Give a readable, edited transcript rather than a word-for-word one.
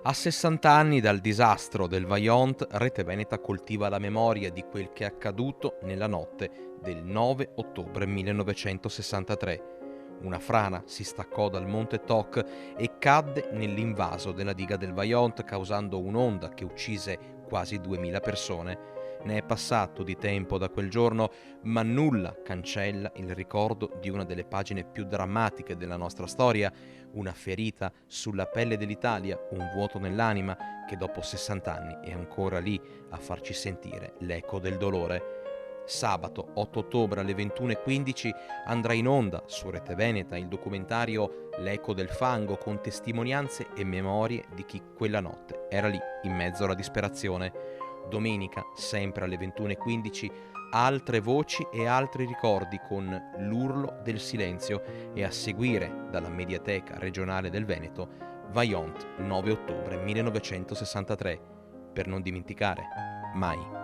A 60 anni dal disastro del Vajont, Rete Veneta coltiva la memoria di quel che è accaduto nella notte del 9 ottobre 1963. Una frana si staccò dal monte Toc e cadde nell'invaso della diga del Vajont, causando un'onda che uccise quasi 2000 persone. Ne è passato di tempo da quel giorno, ma nulla cancella il ricordo di una delle pagine più drammatiche della nostra storia, una ferita sulla pelle dell'Italia, un vuoto nell'anima che dopo 60 anni è ancora lì a farci sentire l'eco del dolore. Sabato 8 ottobre alle 21:15 andrà in onda su Rete Veneta il documentario L'eco del fango, con testimonianze e memorie di chi quella notte era lì in mezzo alla disperazione. Domenica, sempre alle 21:15, altre voci e altri ricordi con L'urlo del silenzio, e a seguire dalla Mediateca regionale del Veneto Vajont 9 ottobre 1963, per non dimenticare mai.